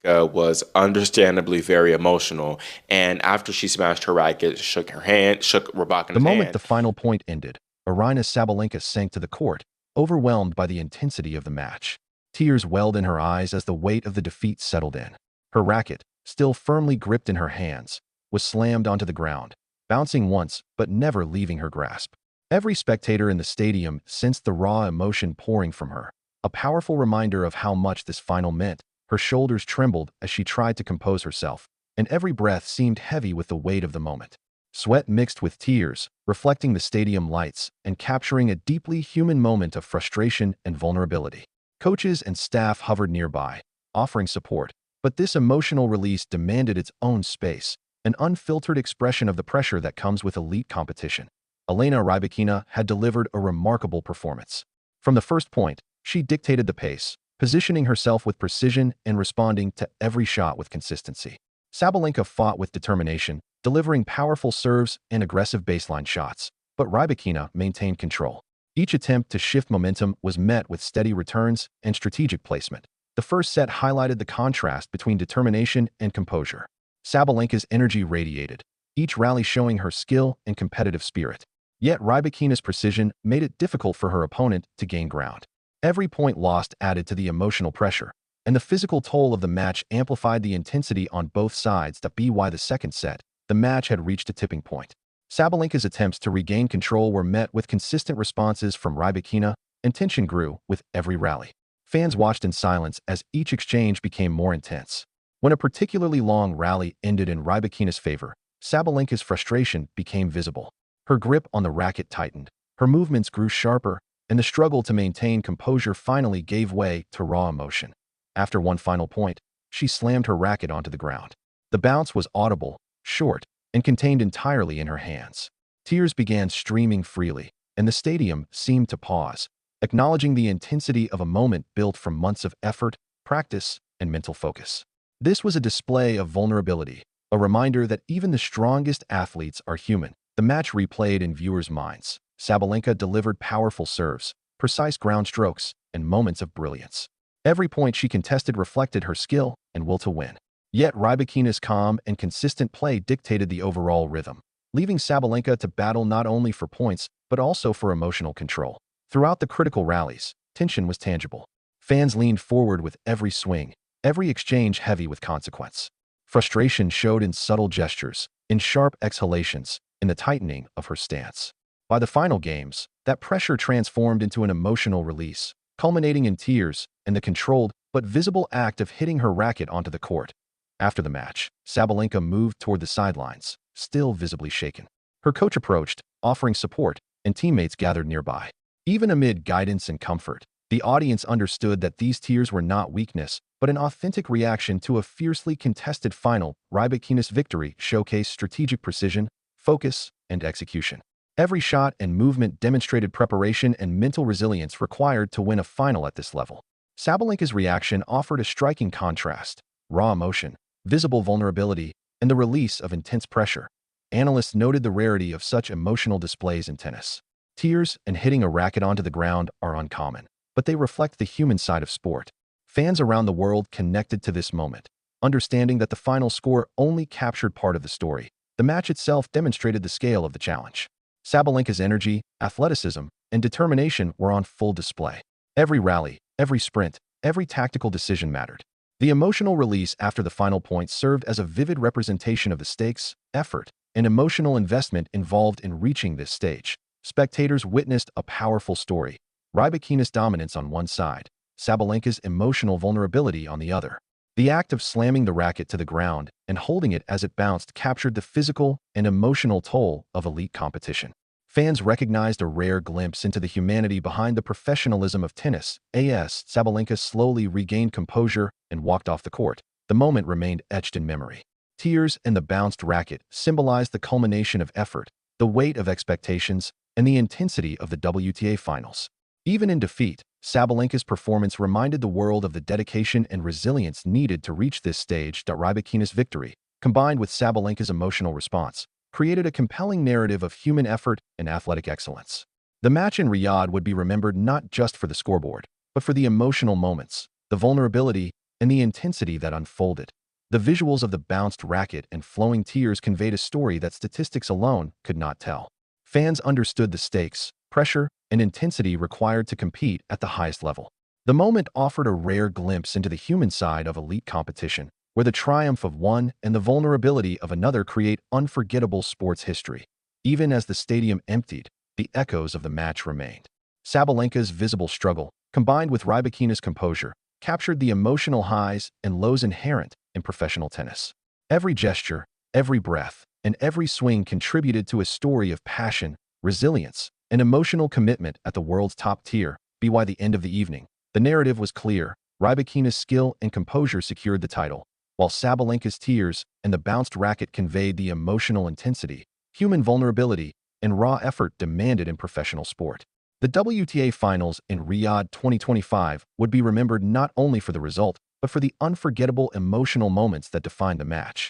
Was understandably very emotional, and after she smashed her racket, shook The Rybakina's moment hand. the final point ended, Aryna Sabalenka sank to the court, overwhelmed by the intensity of the match. Tears welled in her eyes as the weight of the defeat settled in. Her racket, still firmly gripped in her hands, was slammed onto the ground, bouncing once but never leaving her grasp. Every spectator in the stadium sensed the raw emotion pouring from her, a powerful reminder of how much this final meant. Her shoulders trembled as she tried to compose herself, and every breath seemed heavy with the weight of the moment. Sweat mixed with tears, reflecting the stadium lights and capturing a deeply human moment of frustration and vulnerability. Coaches and staff hovered nearby, offering support, but this emotional release demanded its own space, an unfiltered expression of the pressure that comes with elite competition. Elena Rybakina had delivered a remarkable performance. From the first point, she dictated the pace, positioning herself with precision and responding to every shot with consistency. Sabalenka fought with determination, delivering powerful serves and aggressive baseline shots, but Rybakina maintained control. Each attempt to shift momentum was met with steady returns and strategic placement. The first set highlighted the contrast between determination and composure. Sabalenka's energy radiated, each rally showing her skill and competitive spirit. Yet Rybakina's precision made it difficult for her opponent to gain ground. Every point lost added to the emotional pressure, and the physical toll of the match amplified the intensity on both sides. By the second set, the match had reached a tipping point. Sabalenka's attempts to regain control were met with consistent responses from Rybakina, and tension grew with every rally. Fans watched in silence as each exchange became more intense. When a particularly long rally ended in Rybakina's favor, Sabalenka's frustration became visible. Her grip on the racket tightened, her movements grew sharper, and the struggle to maintain composure finally gave way to raw emotion. After one final point, she slammed her racket onto the ground. The bounce was audible, short, and contained entirely in her hands. Tears began streaming freely, and the stadium seemed to pause, acknowledging the intensity of a moment built from months of effort, practice, and mental focus. This was a display of vulnerability, a reminder that even the strongest athletes are human. The match replayed in viewers' minds. Sabalenka delivered powerful serves, precise ground strokes, and moments of brilliance. Every point she contested reflected her skill and will to win. Yet Rybakina's calm and consistent play dictated the overall rhythm, leaving Sabalenka to battle not only for points but also for emotional control. Throughout the critical rallies, tension was tangible. Fans leaned forward with every swing, every exchange heavy with consequence. Frustration showed in subtle gestures, in sharp exhalations, in the tightening of her stance. By the final games, that pressure transformed into an emotional release, culminating in tears and the controlled but visible act of hitting her racket onto the court. After the match, Sabalenka moved toward the sidelines, still visibly shaken. Her coach approached, offering support, and teammates gathered nearby. Even amid guidance and comfort, the audience understood that these tears were not weakness, but an authentic reaction to a fiercely contested final. Rybakina's victory showcased strategic precision, focus, and execution. Every shot and movement demonstrated preparation and mental resilience required to win a final at this level. Sabalenka's reaction offered a striking contrast: raw emotion, visible vulnerability, and the release of intense pressure. Analysts noted the rarity of such emotional displays in tennis. Tears and hitting a racket onto the ground are uncommon, but they reflect the human side of sport. Fans around the world connected to this moment, understanding that the final score only captured part of the story. The match itself demonstrated the scale of the challenge. Sabalenka's energy, athleticism, and determination were on full display. Every rally, every sprint, every tactical decision mattered. The emotional release after the final point served as a vivid representation of the stakes, effort, and emotional investment involved in reaching this stage. Spectators witnessed a powerful story: Rybakina's dominance on one side, Sabalenka's emotional vulnerability on the other. The act of slamming the racket to the ground and holding it as it bounced captured the physical and emotional toll of elite competition. Fans recognized a rare glimpse into the humanity behind the professionalism of tennis. As Sabalenka slowly regained composure and walked off the court, the moment remained etched in memory. Tears and the bounced racket symbolized the culmination of effort, the weight of expectations, and the intensity of the WTA Finals. Even in defeat, Sabalenka's performance reminded the world of the dedication and resilience needed to reach this stage. Rybakina's victory, combined with Sabalenka's emotional response, created a compelling narrative of human effort and athletic excellence. The match in Riyadh would be remembered not just for the scoreboard, but for the emotional moments, the vulnerability, and the intensity that unfolded. The visuals of the bounced racket and flowing tears conveyed a story that statistics alone could not tell. Fans understood the stakes, pressure, and intensity required to compete at the highest level. The moment offered a rare glimpse into the human side of elite competition, where the triumph of one and the vulnerability of another create unforgettable sports history. Even as the stadium emptied, the echoes of the match remained. Sabalenka's visible struggle, combined with Rybakina's composure, captured the emotional highs and lows inherent in professional tennis. Every gesture, every breath, and every swing contributed to a story of passion, resilience, and emotional commitment at the world's top tier. By the end of the evening, the narrative was clear. Rybakina's skill and composure secured the title, while Sabalenka's tears and the bounced racket conveyed the emotional intensity, human vulnerability, and raw effort demanded in professional sport. The WTA Finals in Riyadh 2025 would be remembered not only for the result, but for the unforgettable emotional moments that defined the match.